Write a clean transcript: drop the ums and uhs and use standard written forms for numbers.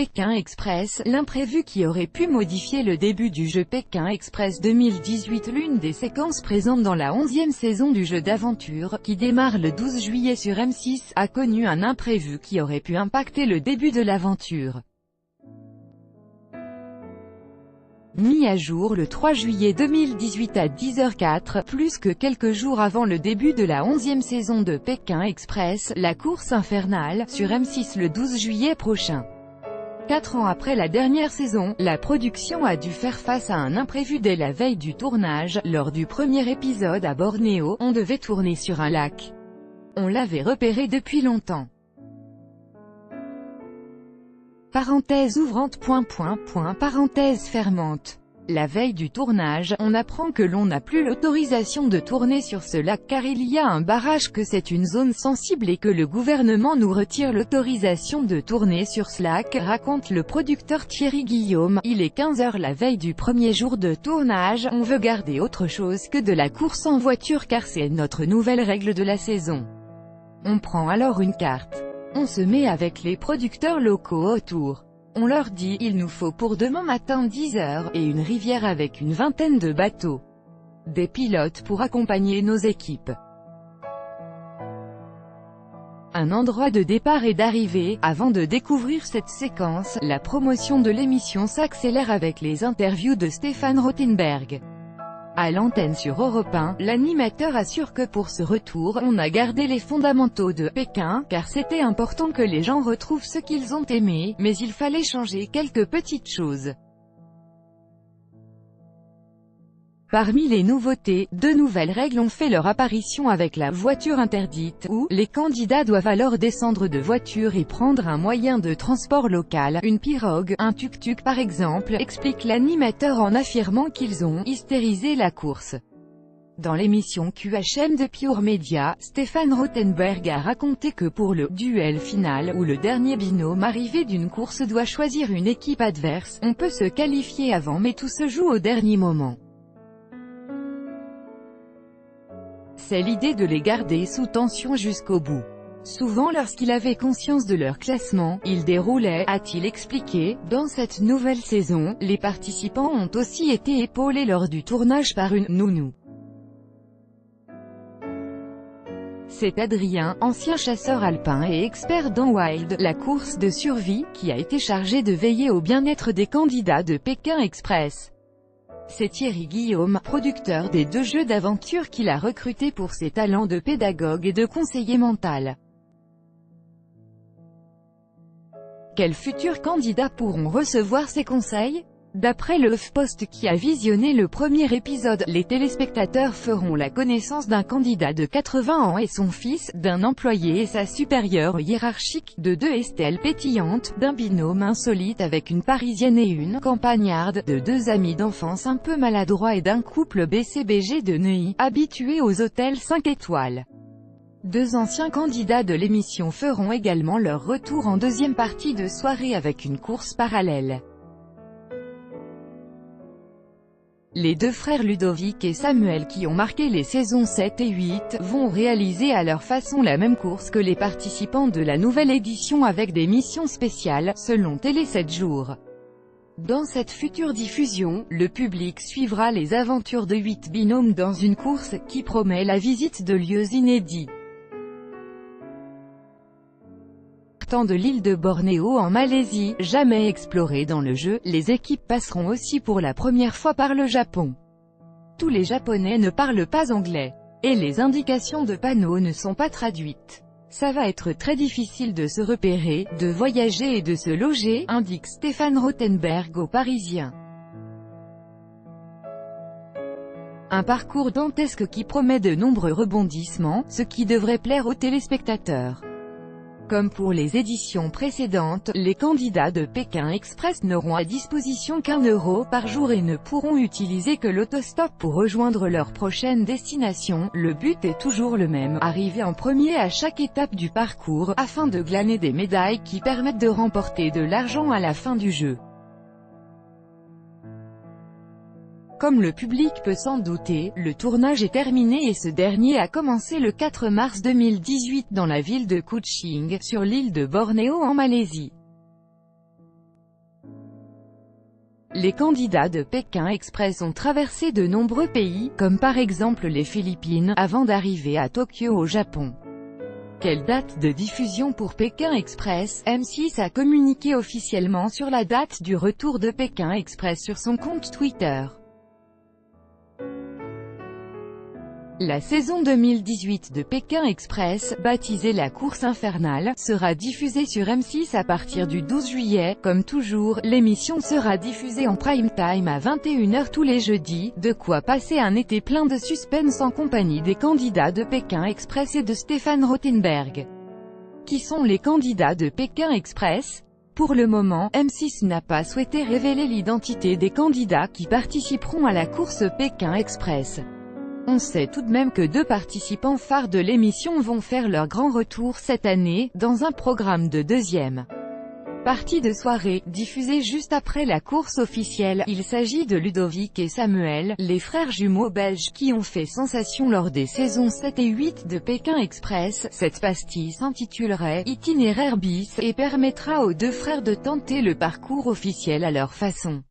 Pékin Express, l'imprévu qui aurait pu modifier le début du jeu Pékin Express 2018. L'une des séquences présentes dans la 11e saison du jeu d'aventure, qui démarre le 12 juillet sur M6, a connu un imprévu qui aurait pu impacter le début de l'aventure. Mis à jour le 3 juillet 2018 à 10h04, plus que quelques jours avant le début de la 11e saison de Pékin Express, la course infernale, sur M6 le 12 juillet prochain. 4 ans après la dernière saison, la production a dû faire face à un imprévu dès la veille du tournage. Lors du premier épisode à Bornéo, on devait tourner sur un lac. On l'avait repéré depuis longtemps. Parenthèse ouvrante. Parenthèse fermante. La veille du tournage, on apprend que l'on n'a plus l'autorisation de tourner sur ce lac car il y a un barrage, que c'est une zone sensible et que le gouvernement nous retire l'autorisation de tourner sur ce lac, raconte le producteur Thierry Guillaume. Il est 15h la veille du premier jour de tournage, on veut garder autre chose que de la course en voiture car c'est notre nouvelle règle de la saison. On prend alors une carte. On se met avec les producteurs locaux autour. On leur dit, il nous faut pour demain matin 10h, et une rivière avec une vingtaine de bateaux. Des pilotes pour accompagner nos équipes. Un endroit de départ et d'arrivée. Avant de découvrir cette séquence, la promotion de l'émission s'accélère avec les interviews de Stéphane Rothenberg. À l'antenne sur Europe 1, l'animateur assure que pour ce retour, on a gardé les fondamentaux de Pékin, car c'était important que les gens retrouvent ce qu'ils ont aimé, mais il fallait changer quelques petites choses. Parmi les nouveautés, 2 nouvelles règles ont fait leur apparition avec la voiture interdite, où les candidats doivent alors descendre de voiture et prendre un moyen de transport local, une pirogue, un tuk-tuk par exemple, explique l'animateur en affirmant qu'ils ont « hystérisé la course ». Dans l'émission QHM de Pure Media, Stéphane Rothenberg a raconté que pour le « duel final » où le dernier binôme arrivé d'une course doit choisir une équipe adverse, on peut se qualifier avant mais tout se joue au dernier moment. C'est l'idée de les garder sous tension jusqu'au bout. Souvent lorsqu'il avait conscience de leur classement, il déroulait, a-t-il expliqué. Dans cette nouvelle saison, les participants ont aussi été épaulés lors du tournage par une « nounou ». C'est Adrien, ancien chasseur alpin et expert dans Wild, la course de survie, qui a été chargé de veiller au bien-être des candidats de Pékin Express. C'est Thierry Guillaume, producteur des 2 jeux d'aventure, qui l'a recruté pour ses talents de pédagogue et de conseiller mental. Quels futurs candidats pourront recevoir ces conseils? D'après le HuffPost qui a visionné le premier épisode, les téléspectateurs feront la connaissance d'un candidat de 80 ans et son fils, d'un employé et sa supérieure hiérarchique, de 2 Estelle pétillantes, d'un binôme insolite avec une Parisienne et une campagnarde, de 2 amis d'enfance un peu maladroits et d'un couple BCBG de Neuilly, habitué aux hôtels 5 étoiles. 2 anciens candidats de l'émission feront également leur retour en deuxième partie de soirée avec une course parallèle. Les 2 frères Ludovic et Samuel, qui ont marqué les saisons 7 et 8, vont réaliser à leur façon la même course que les participants de la nouvelle édition avec des missions spéciales, selon Télé 7 jours. Dans cette future diffusion, le public suivra les aventures de 8 binômes dans une course qui promet la visite de lieux inédits. De l'île de Bornéo en Malaisie, jamais explorée dans le jeu, les équipes passeront aussi pour la première fois par le Japon. Tous les Japonais ne parlent pas anglais. Et les indications de panneaux ne sont pas traduites. Ça va être très difficile de se repérer, de voyager et de se loger, indique Stéphane Rothenberg aux Parisiens. Un parcours dantesque qui promet de nombreux rebondissements, ce qui devrait plaire aux téléspectateurs. Comme pour les éditions précédentes, les candidats de Pékin Express n'auront à disposition qu'1 € par jour et ne pourront utiliser que l'autostop pour rejoindre leur prochaine destination. Le but est toujours le même, arriver en premier à chaque étape du parcours, afin de glaner des médailles qui permettent de remporter de l'argent à la fin du jeu. Comme le public peut s'en douter, le tournage est terminé et ce dernier a commencé le 4 mars 2018 dans la ville de Kuching, sur l'île de Bornéo en Malaisie. les candidats de Pékin Express ont traversé de nombreux pays, comme par exemple les Philippines, avant d'arriver à Tokyo au Japon. Quelle date de diffusion pour Pékin Express? M6 a communiqué officiellement sur la date du retour de Pékin Express sur son compte Twitter. La saison 2018 de Pékin Express, baptisée la course infernale, sera diffusée sur M6 à partir du 12 juillet. Comme toujours, l'émission sera diffusée en prime time à 21 h tous les jeudis, de quoi passer un été plein de suspense en compagnie des candidats de Pékin Express et de Stéphane Rothenberg. Qui sont les candidats de Pékin Express? Pour le moment, M6 n'a pas souhaité révéler l'identité des candidats qui participeront à la course Pékin Express. On sait tout de même que 2 participants phares de l'émission vont faire leur grand retour cette année, dans un programme de deuxième partie de soirée, diffusé juste après la course officielle. Il s'agit de Ludovic et Samuel, les frères jumeaux belges qui ont fait sensation lors des saisons 7 et 8 de Pékin Express. Cette pastille s'intitulerait « Itinéraire bis » et permettra aux 2 frères de tenter le parcours officiel à leur façon.